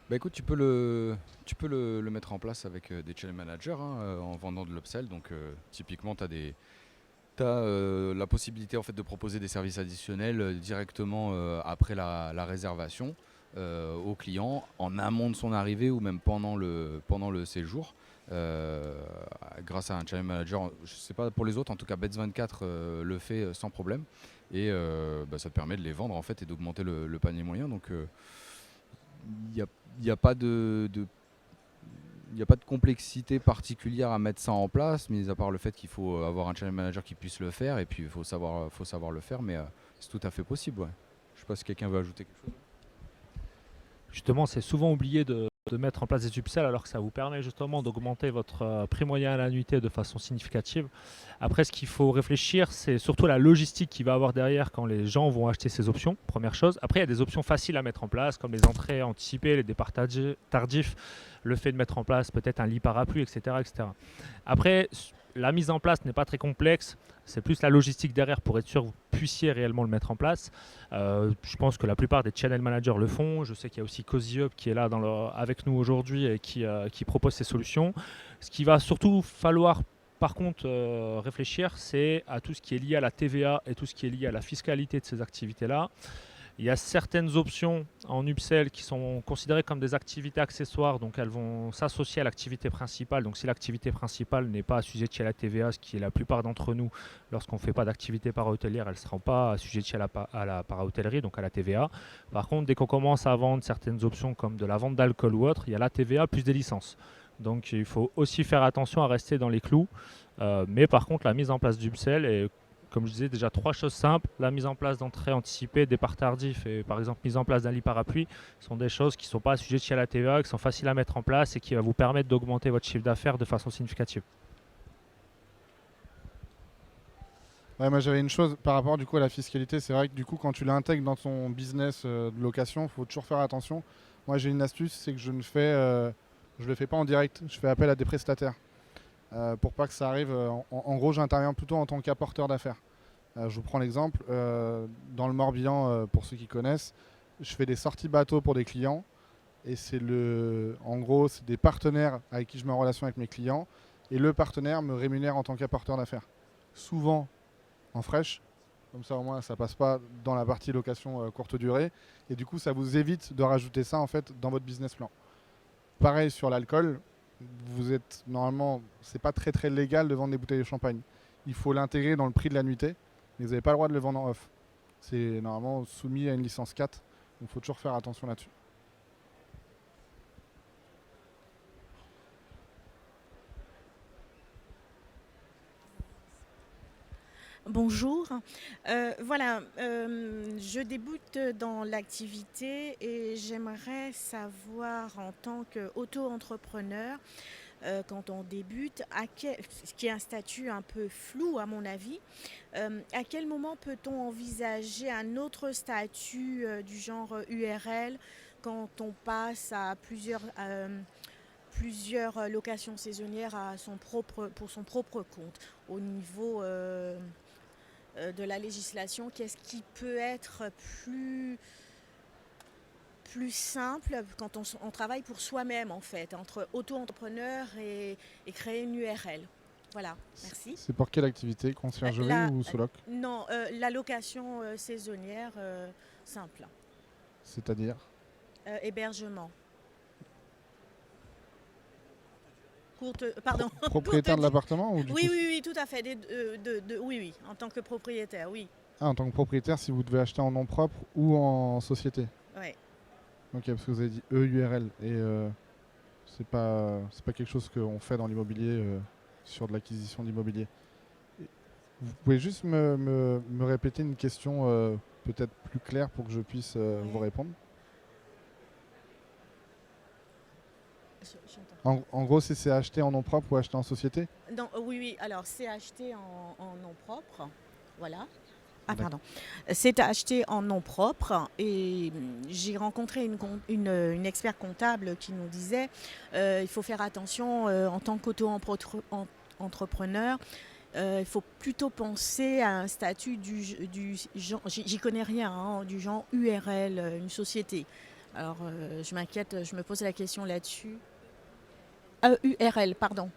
Écoute, tu peux le mettre en place avec des channel managers en vendant de l'upsell. Donc typiquement, tu as la possibilité en fait, de proposer des services additionnels directement après la réservation. Au client en amont de son arrivée ou même pendant le séjour grâce à un channel manager. Je ne sais pas pour les autres, en tout cas Bets24 le fait sans problème et ça te permet de les vendre en fait et d'augmenter le panier moyen. Donc il n'y a pas de complexité particulière à mettre ça en place, mis à part le fait qu'il faut avoir un channel manager qui puisse le faire et puis il faut savoir le faire, mais c'est tout à fait possible. Ouais. Je ne sais pas si quelqu'un veut ajouter quelque chose. Justement, c'est souvent oublié de de mettre en place des upsells alors que ça vous permet justement d'augmenter votre prix moyen à l'annuité de façon significative. Après, ce qu'il faut réfléchir, c'est surtout la logistique qu'il va avoir derrière quand les gens vont acheter ces options, première chose. Après, il y a des options faciles à mettre en place, comme les entrées anticipées, les départs tardifs, le fait de mettre en place peut-être un lit parapluie, etc., etc. Après, la mise en place n'est pas très complexe, c'est plus la logistique derrière pour être sûr que vous puissiez réellement le mettre en place. Je pense que la plupart des channel managers le font. Je sais qu'il y a aussi Cozy Up qui est là avec nous aujourd'hui et qui propose ces solutions. Ce qu'il va surtout falloir par contre réfléchir, c'est à tout ce qui est lié à la TVA et tout ce qui est lié à la fiscalité de ces activités-là. Il y a certaines options en upsell qui sont considérées comme des activités accessoires, donc elles vont s'associer à l'activité principale. Donc si l'activité principale n'est pas assujettie à la TVA, ce qui est la plupart d'entre nous, lorsqu'on ne fait pas d'activité para-hôtelière, elle ne sera pas assujettie à la para-hôtellerie, donc à la TVA. Par contre, dès qu'on commence à vendre certaines options comme de la vente d'alcool ou autre, il y a la TVA plus des licences. Donc il faut aussi faire attention à rester dans les clous. Mais par contre, la mise en place d'upsell est, comme je disais, déjà 3 choses simples. La mise en place d'entrée anticipée, départ tardif et par exemple mise en place d'un lit parapluie sont des choses qui ne sont pas assujetties à la TVA, qui sont faciles à mettre en place et qui vont vous permettre d'augmenter votre chiffre d'affaires de façon significative. Ouais, moi j'avais une chose par rapport du coup à la fiscalité. C'est vrai que du coup quand tu l'intègres dans ton business de location, il faut toujours faire attention. Moi j'ai une astuce, c'est que je le fais pas en direct. Je fais appel à des prestataires. Pour pas que ça arrive. En gros, j'interviens plutôt en tant qu'apporteur d'affaires. Je vous prends l'exemple. Dans le Morbihan, pour ceux qui connaissent, je fais des sorties bateaux pour des clients. Et en gros, c'est des partenaires avec qui je mets en relation avec mes clients. Et le partenaire me rémunère en tant qu'apporteur d'affaires. Souvent en fraîche. Comme ça, au moins, ça passe pas dans la partie location courte durée. Et du coup, ça vous évite de rajouter ça en fait dans votre business plan. Pareil sur l'alcool. Vous êtes normalement, c'est pas très très légal de vendre des bouteilles de champagne. Il faut l'intégrer dans le prix de la nuitée, mais vous n'avez pas le droit de le vendre en off. C'est normalement soumis à une licence 4, donc il faut toujours faire attention là-dessus. Bonjour. Voilà, je débute dans l'activité et j'aimerais savoir en tant qu'auto-entrepreneur, quand on débute, ce qui est un statut un peu flou à mon avis, à quel moment peut-on envisager un autre statut du genre URL quand on passe à plusieurs locations saisonnières pour son propre compte au niveau de la législation, qu'est-ce qui peut être plus simple quand on travaille pour soi-même en fait, entre auto-entrepreneur et créer une URL. Voilà, merci. C'est pour quelle activité? Conciergerie ou sous-loc? Non, la location saisonnière simple. C'est-à-dire? Hébergement. Pardon. Propriétaire de l'appartement ou du oui, coup... oui, tout à fait. Oui, en tant que propriétaire, oui. Ah, en tant que propriétaire, si vous devez acheter en nom propre ou en société? Oui. Ok, parce que vous avez dit EURL et c'est pas quelque chose qu'on fait dans l'immobilier sur de l'acquisition d'immobilier. Vous pouvez juste me répéter une question peut-être plus claire pour que je puisse vous répondre? En gros, c'est acheté en nom propre ou acheté en société? Non, oui, alors c'est acheté en nom propre, voilà. Ah pardon, c'est acheté en nom propre et j'ai rencontré une expert comptable qui nous disait il faut faire attention en tant qu'auto-entrepreneur. Il faut plutôt penser à un statut du genre, j'y connais rien, hein, du genre URL, une société. Alors je m'inquiète, je me pose la question là-dessus. URL, pardon.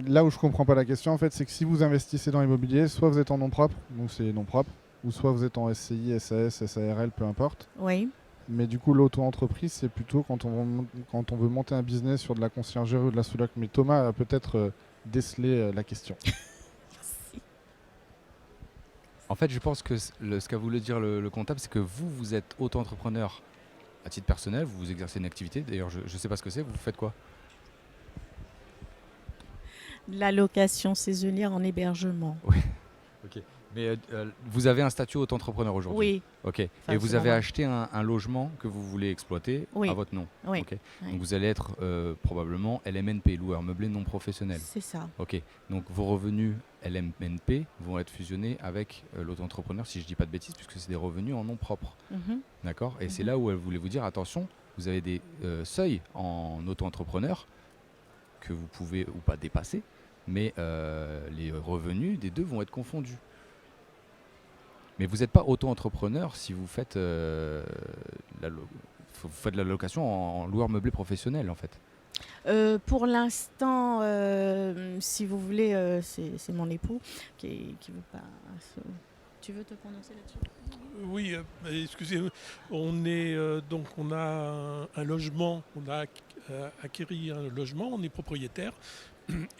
Là où je comprends pas la question, en fait, c'est que si vous investissez dans l'immobilier, soit vous êtes en nom propre, donc c'est nom propre, ou soit vous êtes en SCI, SAS, SARL, peu importe. Oui. Mais du coup, l'auto-entreprise, c'est plutôt quand on veut monter un business sur de la conciergerie ou de la sous-loc. Mais Thomas a peut-être décelé la question. Merci. En fait, je pense que ce qu'a voulu dire le comptable, c'est que vous êtes auto-entrepreneur à titre personnel, vous exercez une activité. D'ailleurs, je ne sais pas ce que c'est, vous faites quoi? La location saisonnière en hébergement. Oui. Ok. Mais vous avez un statut auto-entrepreneur aujourd'hui? Oui. Ok. Enfin, et vous c'est avez normal. acheté un logement que vous voulez exploiter Oui. à votre nom? Oui. Ok. Oui. Donc vous allez être probablement LMNP, loueur meublé non professionnel. C'est ça. Ok. Donc vos revenus LMNP vont être fusionnés avec l'auto-entrepreneur, si je ne dis pas de bêtises, puisque c'est des revenus en nom propre. Mhm. D'accord. Et c'est Mhm. là où elle voulait vous dire, attention, vous avez des seuils en auto-entrepreneur que vous pouvez ou pas dépasser, mais les revenus des deux vont être confondus. Mais vous n'êtes pas auto-entrepreneur si vous faites, vous faites de la location en loueur meublé professionnel, en fait. Pour l'instant, si vous voulez, c'est mon époux qui veut pas. Tu veux te prononcer là-dessus? Oui, excusez, donc on a un logement, on a acquis un logement, on est propriétaire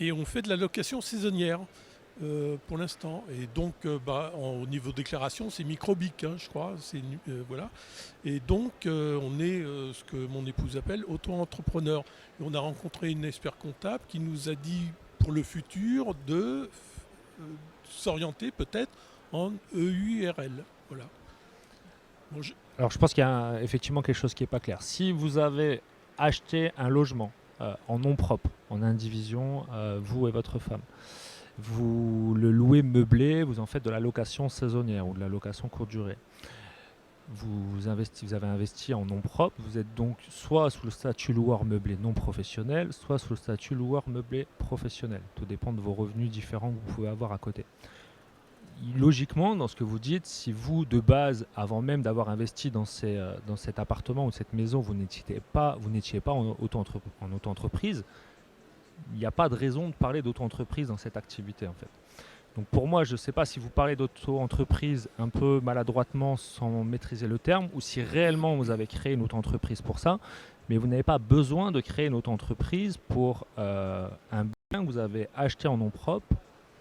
et on fait de la location saisonnière pour l'instant. Et donc, au niveau déclaration, c'est microbique, hein, je crois. Voilà. Et donc, on est ce que mon épouse appelle auto-entrepreneur. Et on a rencontré une expert comptable qui nous a dit pour le futur de s'orienter peut-être en EURL. Voilà. Bon, Alors je pense qu'il y a effectivement quelque chose qui n'est pas clair. Si vous avez acheté un logement en nom propre, en indivision, vous et votre femme, vous le louez meublé, vous en faites de la location saisonnière ou de la location courte durée. Vous avez investi en nom propre, vous êtes donc soit sous le statut loueur meublé non professionnel, soit sous le statut loueur meublé professionnel. Tout dépend de vos revenus différents que vous pouvez avoir à côté. Logiquement, dans ce que vous dites, si vous, de base, avant même d'avoir investi dans cet appartement ou cette maison, vous n'étiez pas en auto-entreprise, il n'y a pas de raison de parler d'auto-entreprise dans cette activité, en fait. Donc pour moi, je ne sais pas si vous parlez d'auto-entreprise un peu maladroitement sans maîtriser le terme, ou si réellement vous avez créé une auto-entreprise pour ça, mais vous n'avez pas besoin de créer une auto-entreprise pour un bien que vous avez acheté en nom propre.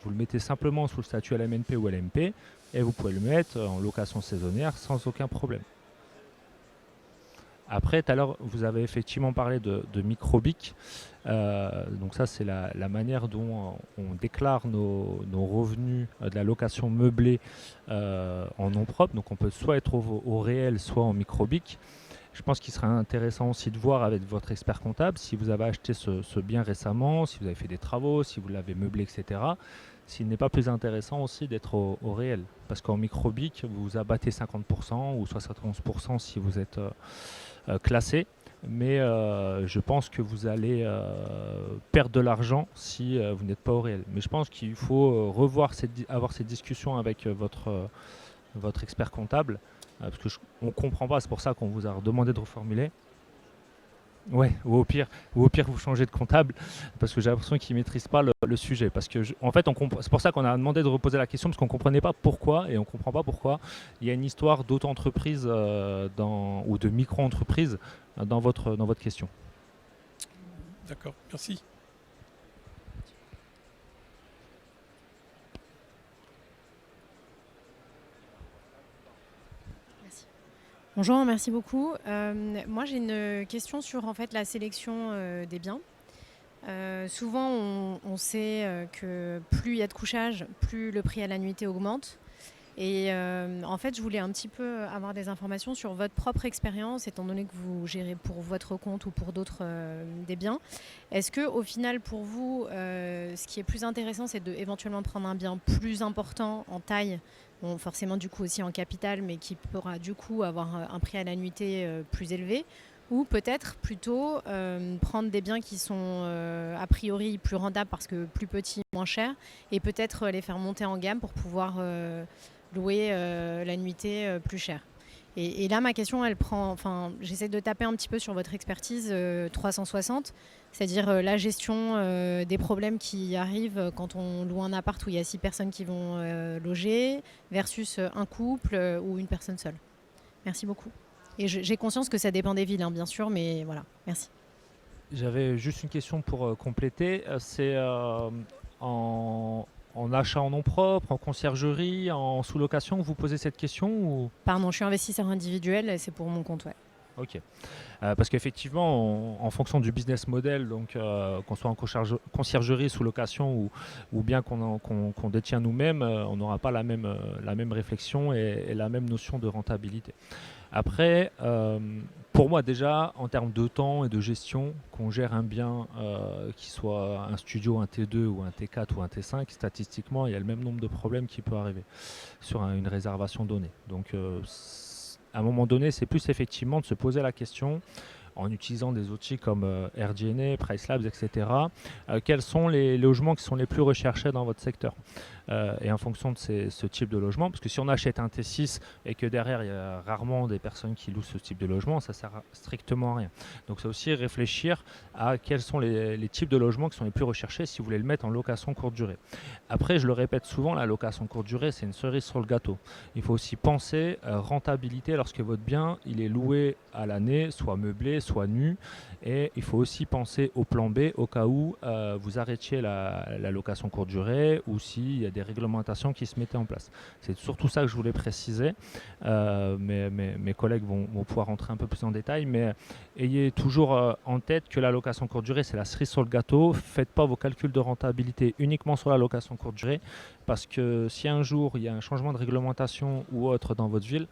Vous le mettez simplement sous le statut LMNP ou LMP et vous pouvez le mettre en location saisonnière sans aucun problème. Après, tout à l'heure, vous avez effectivement parlé de microbic. Donc ça, c'est la manière dont on déclare nos revenus de la location meublée en nom propre. Donc on peut soit être au réel, soit en microbic. Je pense qu'il serait intéressant aussi de voir avec votre expert comptable si vous avez acheté ce bien récemment, si vous avez fait des travaux, si vous l'avez meublé, etc. S'il n'est pas plus intéressant aussi d'être au réel. Parce qu'en microbic, vous abattez 50% ou 71% si vous êtes classé. Mais je pense que vous allez perdre de l'argent si vous n'êtes pas au réel. Mais je pense qu'il faut avoir cette discussion avec votre expert comptable. Parce qu'on ne comprend pas, c'est pour ça qu'on vous a demandé de reformuler. Ouais, ou au pire vous changez de comptable, parce que j'ai l'impression qu'il ne maîtrise pas le sujet. Parce que en fait, c'est pour ça qu'on a demandé de reposer la question, parce qu'on ne comprenait pas pourquoi, et on ne comprend pas pourquoi il y a une histoire d'auto-entreprise ou de micro-entreprise dans votre question. D'accord, merci. Bonjour, merci beaucoup. Moi, j'ai une question sur en fait, la sélection des biens. Souvent, on sait que plus il y a de couchage, plus le prix à la nuitée augmente. Et en fait, je voulais un petit peu avoir des informations sur votre propre expérience, étant donné que vous gérez pour votre compte ou pour d'autres des biens. Est-ce que, au final, pour vous, ce qui est plus intéressant, c'est éventuellement prendre un bien plus important en taille, bon, forcément du coup aussi en capital, mais qui pourra du coup avoir un prix à la nuitée plus élevé, ou peut-être plutôt prendre des biens qui sont a priori plus rendables parce que plus petits, moins chers, et peut-être les faire monter en gamme pour pouvoir louer la nuitée plus cher. Et là, ma question, j'essaie de taper un petit peu sur votre expertise 360, c'est-à-dire la gestion des problèmes qui arrivent quand on loue un appart où il y a 6 personnes qui vont loger versus un couple ou une personne seule. Merci beaucoup. Et j'ai conscience que ça dépend des villes, hein, bien sûr, mais voilà, merci. J'avais juste une question pour compléter. C'est en achat en nom propre, en conciergerie, en sous-location que vous posez cette question ou... Pardon, je suis investisseur individuel et c'est pour mon compte, ouais. Ok. Parce qu'effectivement, en fonction du business model, donc qu'on soit en conciergerie, sous location ou bien qu'on détient nous-mêmes, on n'aura pas la même réflexion et la même notion de rentabilité. Après, pour moi déjà, en termes de temps et de gestion, qu'on gère un bien qui soit un studio, un T2 ou un T4 ou un T5, statistiquement, il y a le même nombre de problèmes qui peut arriver sur une réservation donnée. Donc, à un moment donné, c'est plus effectivement de se poser la question, en utilisant des outils comme RGNA, PriceLabs, etc. Quels sont les logements qui sont les plus recherchés dans votre secteur et en fonction de ce type de logement, parce que si on achète un T6 et que derrière il y a rarement des personnes qui louent ce type de logement, ça sert strictement à rien. Donc c'est aussi réfléchir à quels sont les types de logements qui sont les plus recherchés si vous voulez le mettre en location courte durée. Après, je le répète souvent, la location courte durée, c'est une cerise sur le gâteau. Il faut aussi penser rentabilité lorsque votre bien il est loué à l'année, soit meublé, soit nu, et il faut aussi penser au plan B au cas où vous arrêtiez la location courte durée ou s'il y a des réglementations qui se mettaient en place. C'est surtout ça que je voulais préciser. Mes collègues vont pouvoir rentrer un peu plus en détail, mais ayez toujours en tête que la location courte durée, c'est la cerise sur le gâteau. Faites pas vos calculs de rentabilité uniquement sur la location courte durée, parce que si un jour il y a un changement de réglementation ou autre dans votre ville,